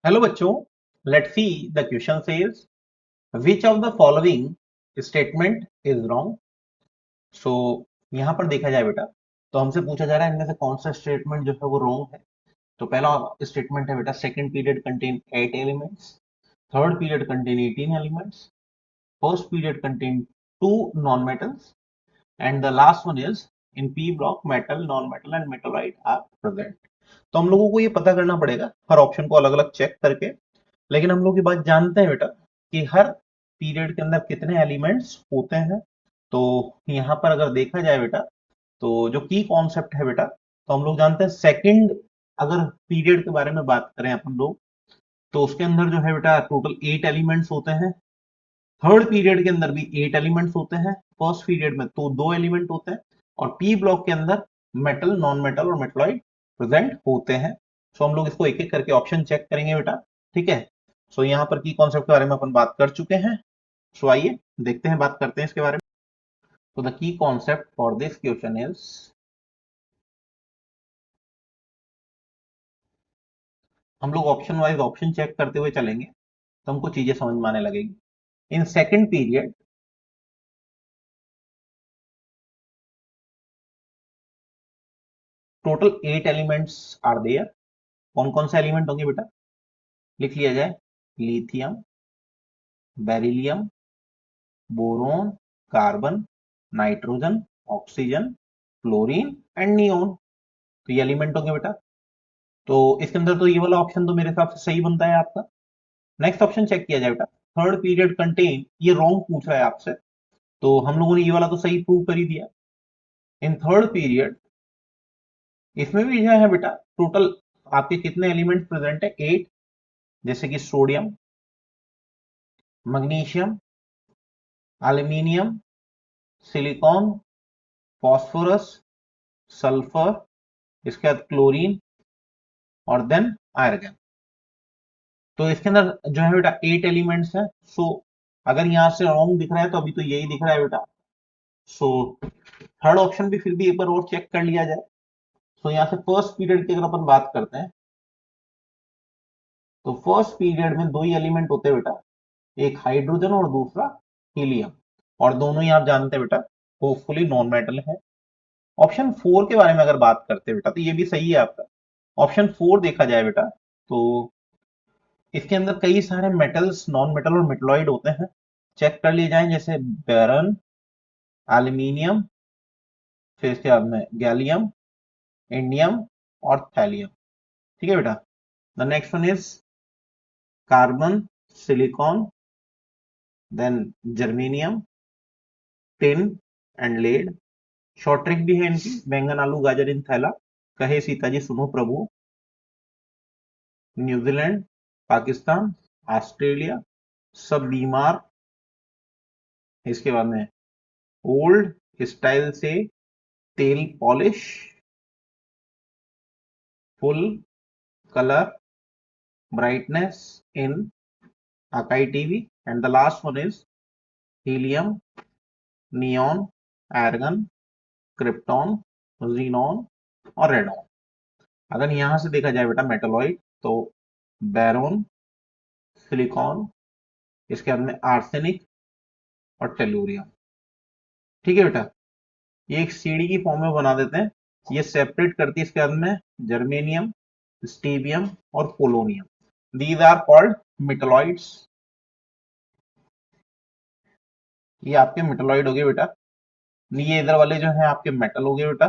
Hello बच्चों, let's see the question says which of the following statement is wrong. So यहां पर देखा जाए बेटा, तो हमसे पूछा जा रहा है इनमें से कौन सा स्टेटमेंट जो है वो रॉन्ग है। तो पहला स्टेटमेंट है बेटा, second period contain 8 elements, third period contain 18 elements, first period contain 2 non metals and the last one is in P block metal, non metal and metalloid are present. तो हम लोगों को ये पता करना पड़ेगा हर ऑप्शन को अलग अलग चेक करके। लेकिन हम लोग ये बात जानते हैं बेटा कि हर पीरियड के अंदर कितने एलिमेंट्स होते हैं। तो यहाँ पर अगर देखा जाए बेटा, तो जो की कॉन्सेप्ट है बेटा, तो हम लोग जानते हैं सेकंड, अगर पीरियड के बारे में बात करें अपन लोग, तो उसके अंदर जो है बेटा टोटल 8 एलिमेंट्स होते हैं। थर्ड पीरियड के अंदर भी 8 एलिमेंट्स होते हैं। फर्स्ट पीरियड में तो 2 एलिमेंट होते हैं। और पी ब्लॉक के अंदर मेटल, नॉन मेटल और मेटलॉइड प्रेजेंट होते हैं। सो हम लोग इसको एक एक करके ऑप्शन चेक करेंगे बेटा, ठीक है। सो यहाँ पर की कॉन्सेप्ट के बारे में अपन बात कर चुके हैं। सो आइए देखते हैं, बात करते हैं इसके बारे में। तो the key concept for this question is, हम लोग ऑप्शन वाइज ऑप्शन चेक करते हुए चलेंगे तो हमको चीजें समझ में आने लगेगी। In second period total 8 elements are there. कौन कौन से एलिमेंट होंगे बेटा, लिख लिया जाए। Lithium, beryllium, boron, carbon, nitrogen, oxygen, chlorine and neon. तो ये एलिमेंट होंगे बेटा। तो इसके अंदर तो ये वाला ऑप्शन तो मेरे हिसाब से सही बनता है आपका। नेक्स्ट ऑप्शन चेक किया जाए बेटा, थर्ड पीरियड कंटेन, ये रॉन्ग पूछ रहा है आपसे। तो हम लोगों ने ये वाला तो सही प्रूव कर ही दिया। इन थर्ड पीरियड इसमें भी जो है बेटा टोटल आपके कितने एलिमेंट प्रेजेंट है, 8। जैसे कि sodium, magnesium, aluminium, silicon, phosphorus, sulphur, इसके बाद क्लोरीन और देन आयरन। तो इसके अंदर जो है बेटा 8 एलिमेंट्स हैं। सो अगर यहां से रॉन्ग दिख रहा है तो अभी तो यही दिख रहा है बेटा। सो थर्ड ऑप्शन भी फिर भी एक बार और चेक कर लिया जाए। सो यहाँ से फर्स्ट पीरियड की अगर अपन बात करते हैं, तो फर्स्ट पीरियड में दो ही एलिमेंट होते हैं बेटा, एक हाइड्रोजन और दूसरा हीलियम। और दोनों ही आप जानते हैं बेटा होपफुली नॉन मेटल है। ऑप्शन 4 के बारे में अगर बात करते हैं बेटा, तो ये भी सही है आपका। ऑप्शन 4 देखा जाए बेटा, तो इसके अंदर कई सारे मेटल्स, नॉन मेटल और मेटलॉइड होते हैं। चेक कर लिए जाएं, जैसे बेरन, एल्यूमिनियम, फिर इसके बाद में गैलियम, इंडियम और थैलियम। ठीक है बेटा। The next one is carbon, silicon, then germanium, tin and lead. Short trick भी है इनकी, बैंगन आलू गाजर इन थैला, कहे सीता जी सुनो प्रभु। न्यूजीलैंड, पाकिस्तान, ऑस्ट्रेलिया, सब बीमार। इसके बाद में ओल्ड स्टाइल से तेल polish, full colour brightness in Akai TV and the last one is helium, neon, argon, krypton, xenon और रेडॉन। अगर यहां से देखा जाए बेटा मेटलॉइड, तो बैरोन, सिलिकॉन, इसके बाद में आर्सेनिक और टेलुरियम। ठीक है बेटा। ये एक सीढ़ी की फॉर्म में बना देते हैं। ये सेपरेट करती है इसके बाद में जर्मेनियम, स्टीबियम और polonium. These are called metalloids. ये आपके मेटलॉइड हो गए बेटा। ये इधर वाले जो है आपके मेटल हो गए बेटा,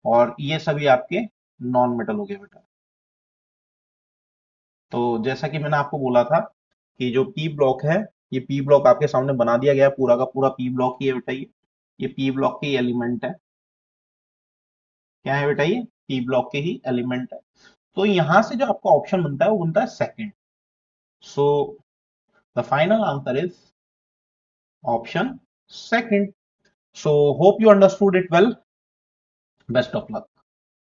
और ये सभी आपके नॉन मेटल हो गए बेटा। तो जैसा कि मैंने आपको बोला था कि जो पी ब्लॉक है, ये पी ब्लॉक आपके सामने बना दिया गया है, पूरा का पूरा पी ब्लॉक ही है बेटा। ये पी ब्लॉक के एलिमेंट है। क्या है बेटा, ये पी ब्लॉक के ही एलिमेंट है। तो यहां से जो आपका ऑप्शन बनता है वो बनता है second. So the final answer is option second. So hope you understood it well. Best of luck.